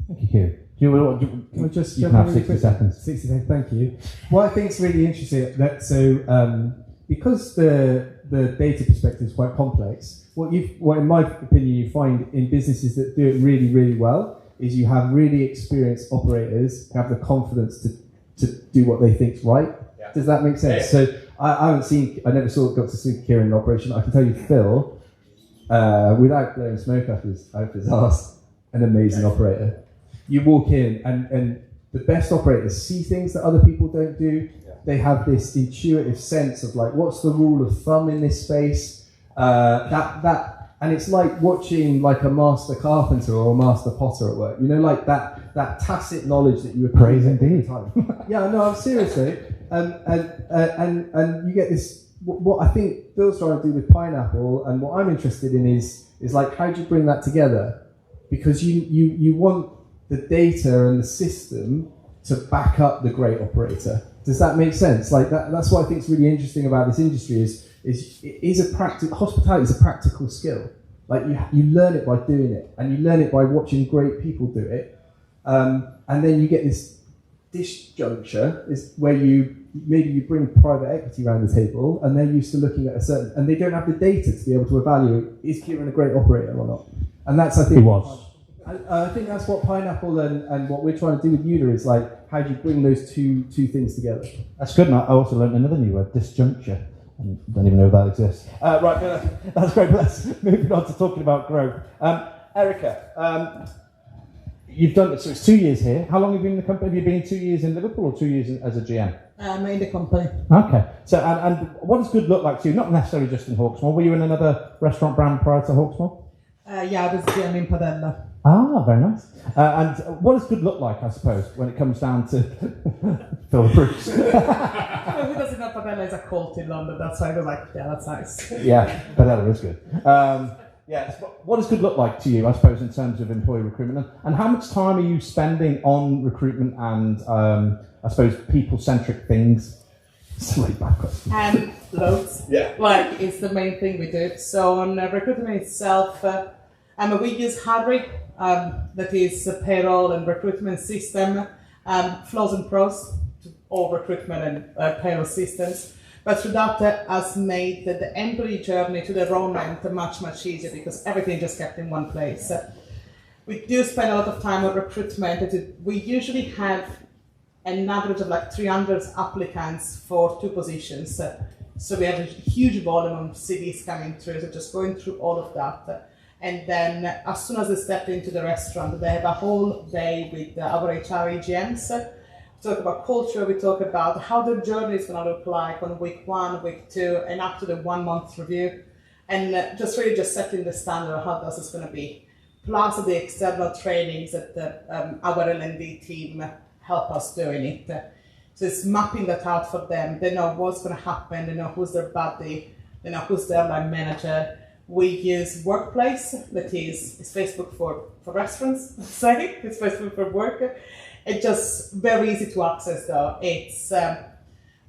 Thank you, Kieran. Can I just you can have 60 seconds. 60 seconds, thank you. What I think is really interesting, because the data perspective is quite complex, what in my opinion you find in businesses that do it really, really well is you have really experienced operators who have the confidence to do what they think is right. Yeah. Does that make sense? Yeah. So I never got to see Kieran in operation. I can tell you Phil, without blowing smoke up his arse, an amazing operator. You walk in and the best operators see things that other people don't do. Yeah. They have this intuitive sense of like, what's the rule of thumb in this space? And it's like watching like a master carpenter or a master potter at work. Like that tacit knowledge that you praise indeed. Yeah, no, I'm serious though. And you get this. What I think Phil's trying to do with Pineapple, and what I'm interested in is like, how do you bring that together? Because you want the data and the system to back up the great operator. Does that make sense? Like that's what I think is really interesting about this industry hospitality is a practical skill. Like you learn it by doing it, and you learn it by watching great people do it. And then you get this disjuncture is where you bring private equity around the table, and they're used to looking at and they don't have the data to be able to evaluate, is Kieran a great operator or not? And that's, I think, he was. I think that's what Pineapple and what we're trying to do with Uda is like, how do you bring those two things together? That's good, and I also learned another new word, disjuncture. I don't even know if that exists. Right, that's great, but let's move on to talking about growth. Erica, you've done it, so it's 2 years here. How long have you been in the company? Have you been 2 years in Liverpool or 2 years as a GM? In the company. Okay, so and what does good look like to you? Not necessarily just in Hawksmoor. Were you in another restaurant brand prior to Hawksmoor? Yeah, I was GM in Padella. Ah, very nice. And what does good look like, I suppose, when it comes down to Phil Bruce? Who doesn't know Padella is a cult in London? That's why I was like, yeah, that's nice. Yeah, Padella is good. What does good look like to you, I suppose, in terms of employee recruitment? And how much time are you spending on recruitment and, I suppose, people-centric things? It's a really bad question. Loads. Yeah. Like, it's the main thing we do. So on recruitment itself, we use Hardwick, that is a payroll and recruitment system, flows and pros to all recruitment and payroll systems. But through that has made the employee journey to the enrollment much, much easier because everything just kept in one place. We do spend a lot of time on recruitment. We usually have an average of like 300 applicants for 2 positions. So we have a huge volume of CVs coming through, so just going through all of that. And then as soon as they step into the restaurant, they have a whole day with our HR EGMs. We talk about culture, we talk about how the journey is going to look like on week 1, week 2, and after the 1 month review. And just really just setting the standard of how this is going to be. Plus the external trainings that our L&D team help us doing it. So it's mapping that out for them. They know what's going to happen, they know who's their buddy, they know who's their line manager. We use Workplace, that is Facebook for restaurants, say. It's Facebook for work. It's just very easy to access though. It's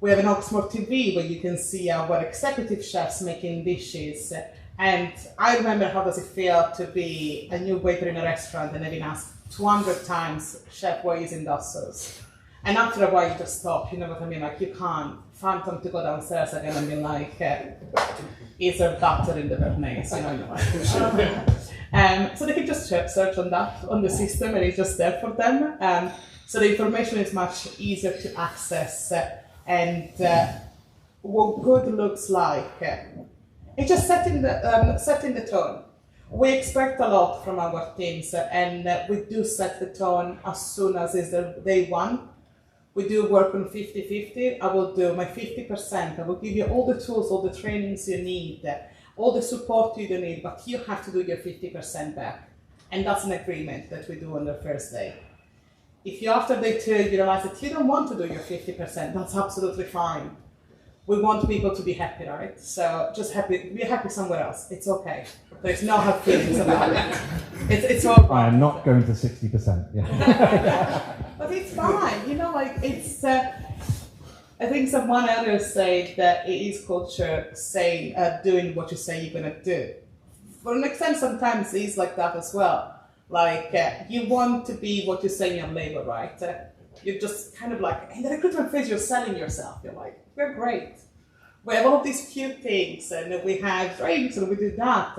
we have an Oxmoor TV where you can see our executive chefs making dishes. And I remember how does it feel to be a new waiter in a restaurant and having asked 200 times, chef, why are you using that sauce? And after a while you just stop, you know what I mean? Like you can't phantom to go downstairs again and be like, is there butter in the Bernays? So they can just search on that, on the system, and it's just there for them. So the information is much easier to access. And what good looks like, it's just setting the tone. We expect a lot from our teams, and we do set the tone as soon as it's the day 1. We do work on 50-50. I will do my 50%. I will give you all the tools, all the trainings you need, all the support you need, but you have to do your 50% back. And that's an agreement that we do on the first day. If you, after day 2, you realize that you don't want to do your 50%, that's absolutely fine. We want people to be happy, right? So just be happy somewhere else. It's okay. There's no hard feelings about it. It's all I am not going to 60%. Yeah. But it's fine, you know, like it's, I think someone else said that it is culture saying, doing what you say you're gonna do. For an extent, sometimes it's like that as well. Like, you want to be what you say in your label, right? You're just kind of like, in the recruitment phase, you're selling yourself. You're like, we're great. We have all of these cute things, and we have drinks, and we do that.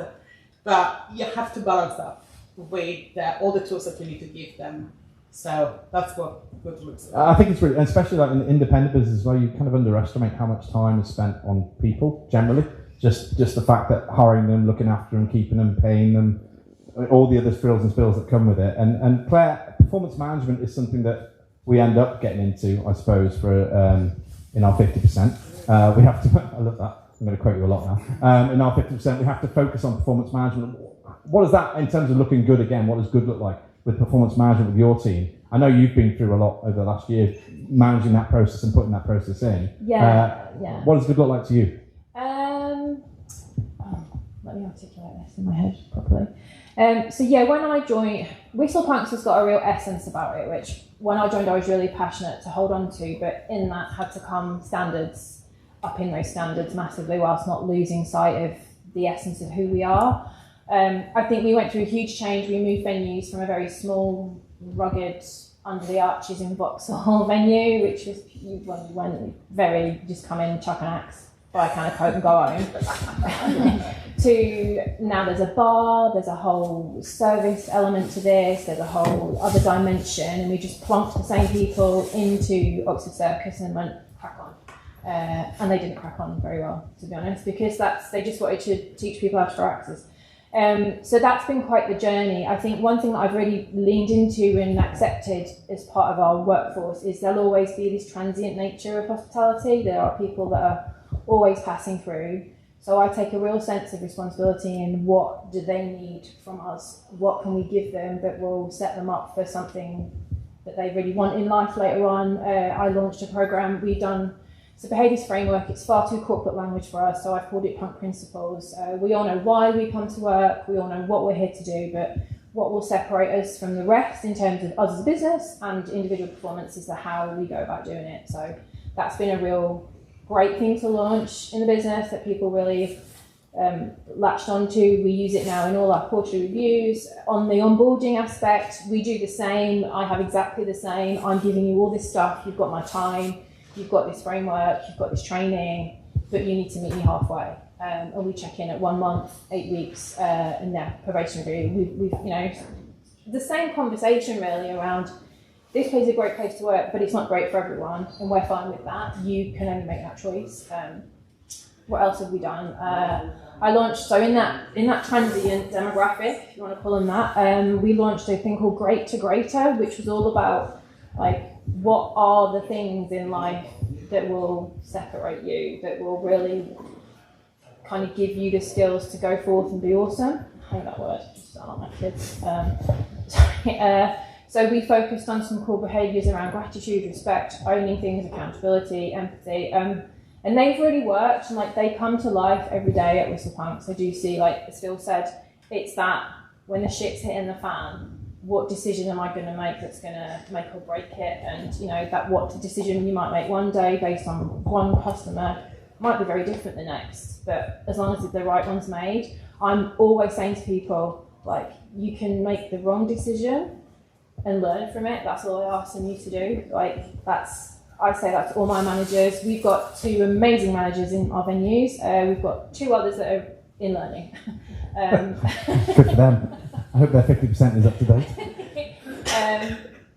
But you have to balance that with all the tools that you need to give them. So that's what good looks like. I think it's really, especially like in the independent business as well, you kind of underestimate how much time is spent on people generally. Just the fact that hiring them, looking after them, keeping them, paying them, all the other frills and spills that come with it. And Claire, performance management is something that we end up getting into, I suppose, for in our 50%. We have to, I love that, I'm going to quote you a lot now. In our 50%, we have to focus on performance management. What is that in terms of looking good again? What does good look like with performance management with your team? I know you've been through a lot over the last year, managing that process and putting that process in. Yeah. What does good look like to you? Let me articulate this in my head properly. So yeah, when I joined, Whistlepunks has got a real essence about it, which when I joined I was really passionate to hold on to, but in that had to come standards, upping those standards massively whilst not losing sight of the essence of who we are. I think we went through a huge change. We moved venues from a very small, rugged, under the arches in Vauxhall venue, which was, you went very, just come in, chuck an axe, buy a can of Coke and go home, to now there's a bar, there's a whole service element to this, there's a whole other dimension, and we just plonked the same people into Oxford Circus and went, crack on. And they didn't crack on very well, to be honest, because they just wanted to teach people how to throw axes. So that's been quite the journey. I think one thing that I've really leaned into and accepted as part of our workforce is there'll always be this transient nature of hospitality. There are people that are always passing through. So I take a real sense of responsibility in what do they need from us? What can we give them that will set them up for something that they really want in life later on? I launched a program we've done. It's a behaviours framework. It's far too corporate language for us, so I've called it punk principles. We all know why we come to work, we all know what we're here to do, but what will separate us from the rest in terms of us as a business and individual performance is the how we go about doing it. So that's been a real great thing to launch in the business that people really latched onto. We use it now in all our quarterly reviews. On the onboarding aspect, we do the same. I have exactly the same. I'm giving you all this stuff, you've got my time, you've got this framework, you've got this training, but you need to meet me halfway. And we check in at 1 month, 8 weeks, and now probation review. We've the same conversation really around this place is a great place to work, but it's not great for everyone, and we're fine with that. You can only make that choice. what else have we done? I launched, so in that transient demographic, if you want to call them that, we launched a thing called Great to Greater, which was all about like what are the things in life that will separate you, that will really kind of give you the skills to go forth and be awesome. I hate that word, just I like my kids. So we focused on some core behaviours around gratitude, respect, owning things, accountability, empathy, and they've really worked, and like they come to life every day at Whistlepunks. I do see, like as Phil said, it's that when the shit's hitting the fan, what decision am I going to make that's going to make or break it? And you know, that what decision you might make one day based on one customer might be very different the next, but as long as the right one's made, I'm always saying to people, like, you can make the wrong decision and learn from it. That's all I ask them you to do. Like, I say that to all my managers. We've got 2 amazing managers in our venues. We've got 2 others that are in learning. Good for them. I hope their 50% is up to date.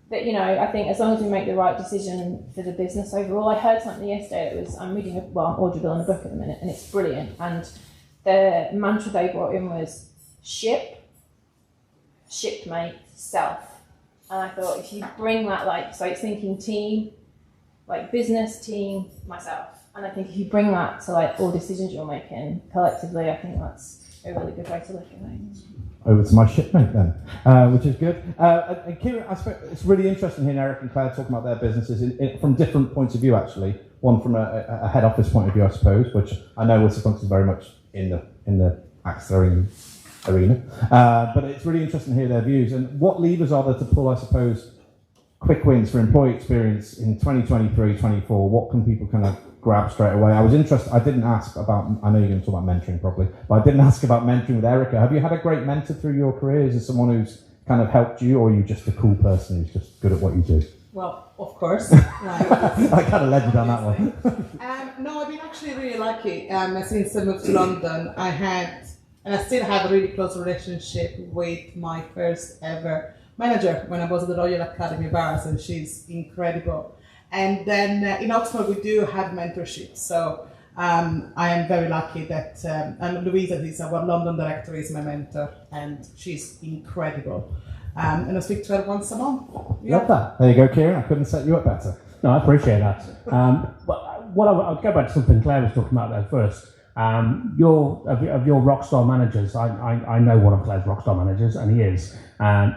But you know, I think as long as we make the right decision for the business overall. I heard something yesterday that was, I'm audible in a book at the minute, and it's brilliant. And the mantra they brought in was shipmate, self. And I thought, if you bring that, like, so it's thinking team, like business, team, myself. And I think if you bring that to like all decisions you're making collectively, I think that's a really good way to look at things. Over to my shipmate then, which is good. And Kieran, I suppose it's really interesting hearing Eric and Claire talking about their businesses from different points of view, actually. One from a head office point of view, I suppose, which I know Whistlepunks is very much in the accessory arena. But it's really interesting to hear their views. And what levers are there to pull, I suppose, quick wins for employee experience in 2023, 24? What can people kind of grab straight away? I was interested, I didn't ask about, I know you're going to talk about mentoring probably, but I didn't ask about mentoring with Erica. Have you had a great mentor through your career? Is there someone who's kind of helped you, or are you just a cool person who's just good at what you do? Well, of course. I kind of led you down that one. No, I've been actually really lucky. Since I moved to London, I had, and I still have a really close relationship with my first ever manager when I was at the Royal Academy of Arts, and she's incredible. And then in Oxford, we do have mentorship. So I am very lucky that and Louisa, who's our London director, is my mentor, and she's incredible. And I speak to her once a month. Yeah. Love that. There you go, Kieran. I couldn't set you up better. No, I appreciate that. But I'll go back to something Claire was talking about there first. Of your rockstar managers, I know one of Claire's rockstar managers, and he is. I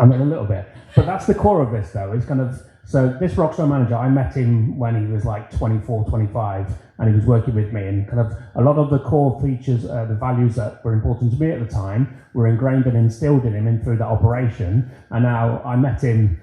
mean, a little bit. But that's the core of this, though. It's kind of, so this rockstar manager, I met him when he was like 24, 25, and he was working with me, and kind of a lot of the core features, the values that were important to me at the time were ingrained and instilled in him and through that operation. And now I met him,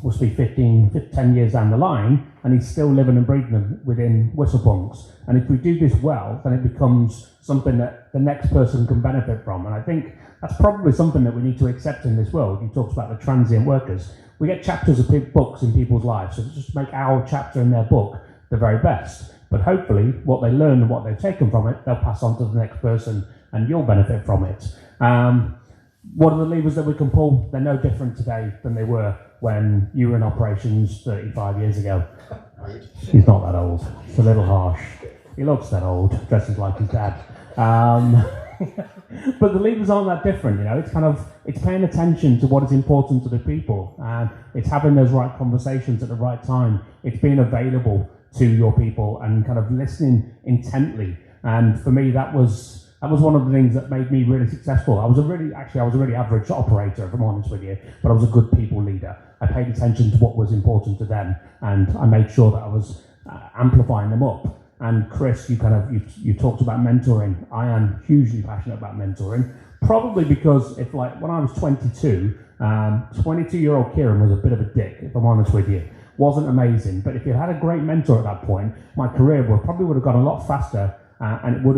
must be 10 years down the line, and he's still living and breathing them within Whistlepunks. And if we do this well, then it becomes something that the next person can benefit from. And I think that's probably something that we need to accept in this world. He talks about the transient workers. We get chapters of books in people's lives, so just make our chapter in their book the very best. But hopefully what they learn and what they've taken from it, they'll pass on to the next person, and you'll benefit from it. What are the levers that we can pull? They're no different today than they were when you were in operations 35 years ago. He's not that old. It's a little harsh. He looks that old, dresses like his dad. But the levers aren't that different, you know. It's paying attention to what is important to the people, and it's having those right conversations at the right time. It's being available to your people and kind of listening intently. And for me, that was one of the things that made me really successful. I was a really average operator, if I'm honest with you, but I was a good people leader. I paid attention to what was important to them, and I made sure that I was amplifying them up. And Chris, you talked about mentoring. I am hugely passionate about mentoring, probably because when I was 22, 22-year-old Kieran was a bit of a dick, if I'm honest with you. Wasn't amazing, but if you had a great mentor at that point, my career probably would have gone a lot faster, and I would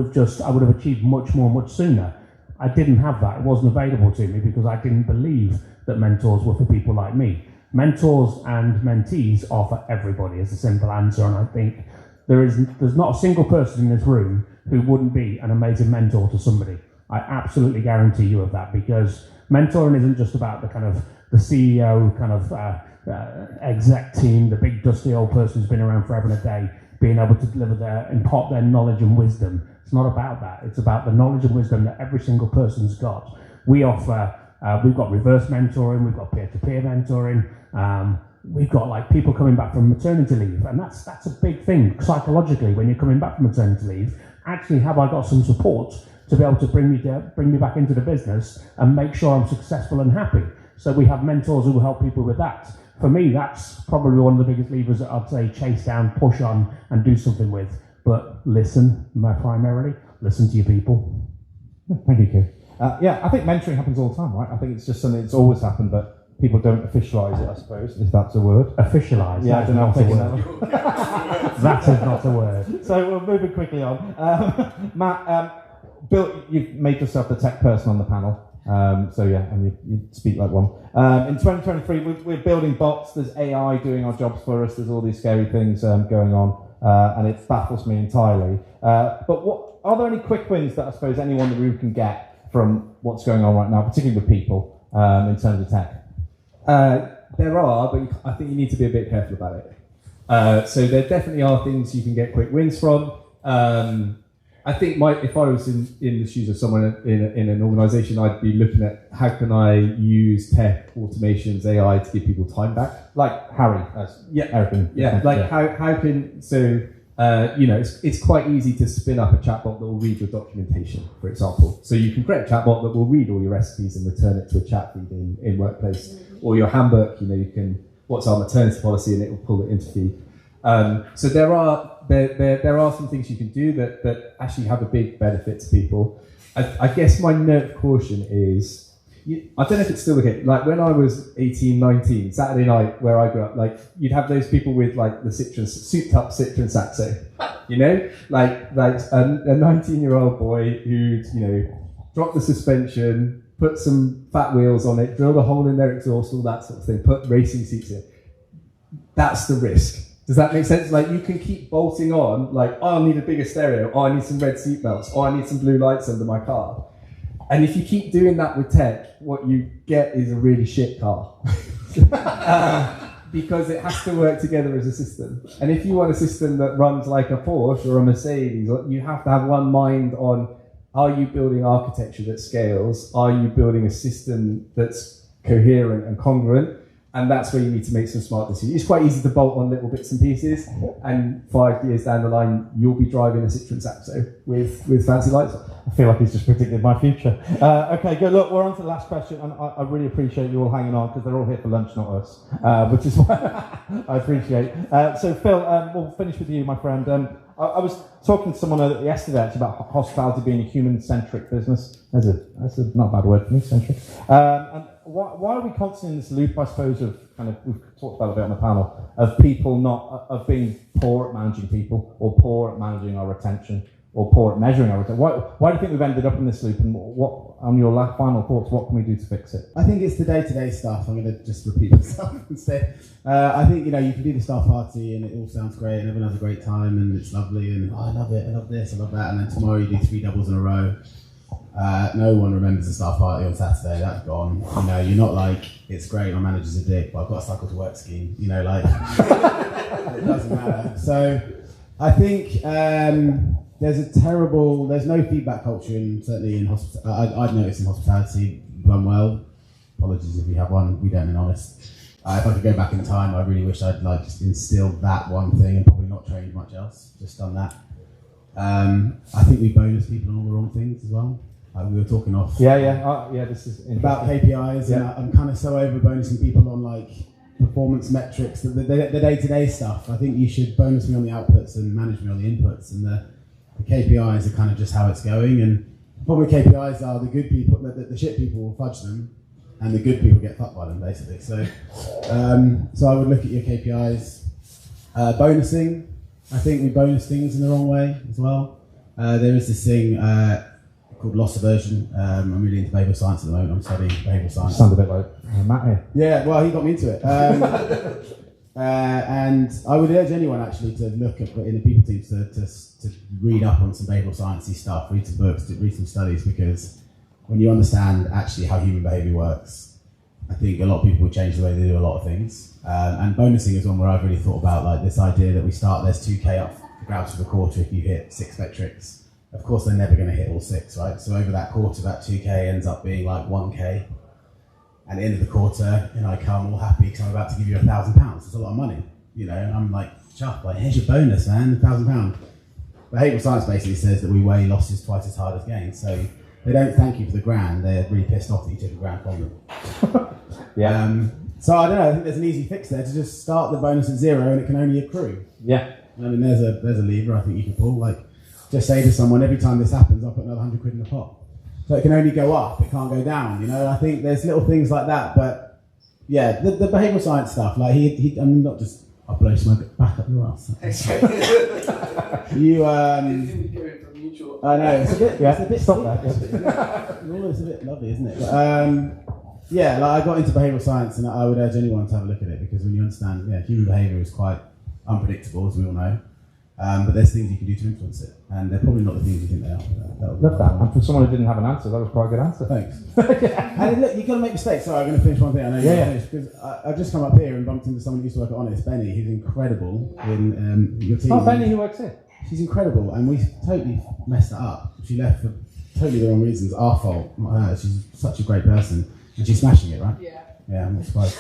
have achieved much more, much sooner. I didn't have that. It wasn't available to me because I didn't believe that mentors were for people like me. Mentors and mentees are for everybody, is the simple answer, and I think there's not a single person in this room who wouldn't be an amazing mentor to somebody. I absolutely guarantee you of that, because mentoring isn't just about the CEO exec team, the big dusty old person who's been around forever and a day. being able to impart their knowledge and wisdom. It's not about that. It's about the knowledge and wisdom that every single person's got. We offer, we've got reverse mentoring, we've got peer-to-peer mentoring, we've got like people coming back from maternity leave, and that's a big thing psychologically when you're coming back from maternity leave. Actually, have I got some support to be able to bring me back into the business and make sure I'm successful and happy? So we have mentors who will help people with that. For me, that's probably one of the biggest levers that I'd say chase down, push on, and do something with. But listen, primarily, listen to your people. Thank you, Keir. Yeah, I think mentoring happens all the time, right? I think it's just something that's always happened, but people don't officialise it, I suppose, if that's a word. Officialise? Yeah, I don't know. Not a word. That is not a word. So we're moving quickly on. Matt, Bill, you've made yourself the tech person on the panel. So yeah, and you speak like one. In 2023, we're building bots. There's AI doing our jobs for us. There's all these scary things going on, and it baffles me entirely. But are there any quick wins that I suppose anyone in the room can get from what's going on right now, particularly with people in terms of tech? There are, but I think you need to be a bit careful about it. So there definitely are things you can get quick wins from. I think if I was in the shoes of someone in an organisation, I'd be looking at how can I use tech, automations, AI to give people time back. Like Harry, everything. Yeah, like how can it's quite easy to spin up a chatbot that will read your documentation, for example. So you can create a chatbot that will read all your recipes and return it to a chat feed in Workplace, or your handbook. You can what's our maternity policy, and it will pull it into feed. So there are some things you can do that actually have a big benefit to people. I guess my note of caution is, I don't know if it's still the case, like when I was 18, 19, Saturday night where I grew up, like you'd have those people with like the souped up Citroen Saxo, like a 19-year-old boy who'd, dropped the suspension, put some fat wheels on it, drilled a hole in their exhaust, all that sort of thing, put racing seats in. That's the risk. Does that make sense? Like you can keep bolting on, like, oh, I need a bigger stereo, oh, I need some red seat belts, oh, I need some blue lights under my car. And if you keep doing that with tech, what you get is a really shit car. Because it has to work together as a system. And if you want a system that runs like a Porsche or a Mercedes, you have to have one mind on, are you building architecture that scales? Are you building a system that's coherent and congruent? And that's where you need to make some smart decisions. It's quite easy to bolt on little bits and pieces, and 5 years down the line, you'll be driving a Citroen Saxo with fancy lights on. I feel like he's just predicted my future. Okay, good. Look, we're on to the last question, and I really appreciate you all hanging on because they're all here for lunch, not us, which is what I appreciate. So, Phil, we'll finish with you, my friend. I was talking to someone yesterday actually about hospitality being a human-centric business. That's a not a bad word for me, centric. And why are we constantly in this loop, I suppose, of kind of, we've talked about it a bit on the panel, of people of being poor at managing people, or poor at managing our retention, or poor at measuring our retention? Why do you think we've ended up in this loop, and what, on your final thoughts, what can we do to fix it? I think it's the day-to-day stuff. I'm going to just repeat myself and say, I think, you can do the staff party and it all sounds great and everyone has a great time and it's lovely and I love it, I love this, I love that, and then tomorrow you do 3 doubles in a row. No one remembers the staff party on Saturday, that's gone. You're not like, it's great, my manager's a dick, but I've got a cycle to work scheme, it doesn't matter. So I think there's no feedback culture, certainly in hospitality. I've noticed in hospitality run well. Apologies if we have one, we don't, in honest. If I could go back in time, I really wish I'd just instilled that one thing and probably not trained much else, just done that. I think we bonus people on all the wrong things as well. We were talking off. This is about KPIs, and I'm kind of so over bonusing people on performance metrics, the day-to-day stuff. I think you should bonus me on the outputs and manage me on the inputs, and the KPIs are kind of just how it's going. And the problem with KPIs are the good people, the shit people will fudge them, and the good people get fucked by them, basically. So, so I would look at your KPIs. Bonusing, I think we bonus things in the wrong way as well. There is this thing called loss aversion. I'm really into behavioural science at the moment. I'm studying behavioural science. Sound a bit like Matt here. Yeah, well, he got me into it. And I would urge anyone actually to look at, in the people teams, to read up on some behavioural sciencey stuff, read some books, read some studies, because when you understand actually how human behaviour works, I think a lot of people would change the way they do a lot of things. And bonusing is one where I've really thought about this idea that we start, there's 2K up the grabs for the quarter if you hit 6 metrics. Of course, they're never going to hit all 6, right? So over that quarter, that 2K ends up being like 1K. At the end of the quarter, I come all happy because I'm about to give you £1,000. It's a lot of money, I'm like, chuffed, like, here's your bonus, man, £1,000. Behavioural science basically says that we weigh losses twice as hard as gains. So they don't thank you for the grand, they're really pissed off that you took a grand from them. Yeah. So I don't know, I think there's an easy fix there to just start the bonus at 0 and it can only accrue. Yeah. I mean, there's a lever I think you can pull. Like, just say to someone, every time this happens, I'll put another £100 in the pot. So it can only go up, it can't go down, I think there's little things like that, but yeah, the behavioural science stuff, like I'm not just, I'll blow smoke back up your ass. I know, it's a bit stop that. It's a bit lovely, isn't it? But, yeah, like I got into behavioural science and I would urge anyone to have a look at it because when you understand, human behaviour is quite unpredictable, as we all know. But there's things you can do to influence it, and they're probably not the things you think they are. Love that. And for someone who didn't have an answer, that was quite a good answer. Thanks. And look, you've got to make mistakes. Sorry, I'm going to finish one thing. I know you're finished because I've just come up here and bumped into someone who used to work at Honest, Benny, who's incredible in your team. Oh, Benny, who works here. She's incredible, and we totally messed that up. She left for totally the wrong reasons. Our fault, not her. She's such a great person, and she's smashing it, right? Yeah. Yeah, I'm not surprised.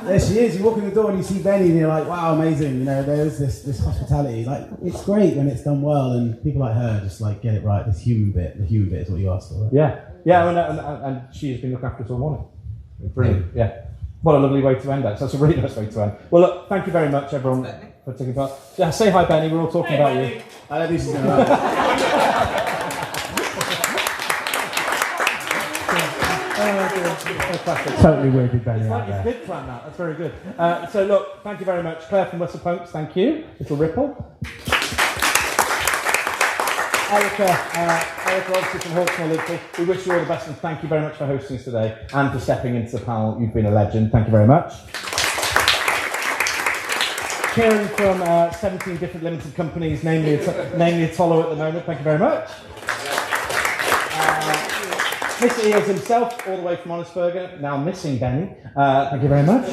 There she is. You walk in the door and you see Benny, and you're like, "Wow, amazing!" There's this hospitality. Like, it's great when it's done well, and people like her just like get it right. This human bit, the human bit is what you asked for. Right? Yeah, and she has been looking after us all morning. Brilliant. Yeah. What a lovely way to end that. So that's a really nice way to end. Well, look, thank you very much, everyone, for taking part. Yeah, say hi, Benny. We're all talking about you. I don't think she's going to like it. Totally weirded Benny It's out like you there. did plan that. That's very good. So look, thank you very much. Claire from Whistle Punks, thank you. Little ripple. Erica obviously from Hawksmoor Liverpool. We wish you all the best and thank you very much for hosting us today and for stepping into the panel. You've been a legend. Thank you very much. Kieran from 17 different limited companies, namely Atollo at the moment. Thank you very much. Mr. Eels himself, all the way from Honestburger, now missing Benny. Thank you very much.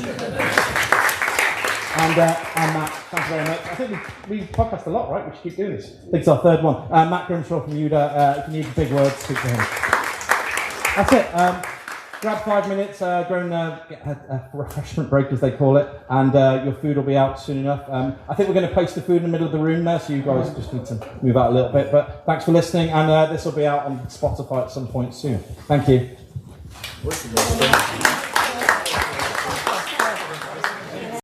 And Matt, thank you very much. I think we podcast a lot, right? We should keep doing this. I think it's our third one. Matt Grimshaw from UDA, if you need big words, speak to him. That's it. Grab 5 minutes, go and get a refreshment break, as they call it, and your food will be out soon enough. I think we're going to post the food in the middle of the room there, so you guys just need to move out a little bit. But thanks for listening, and this will be out on Spotify at some point soon. Thank you.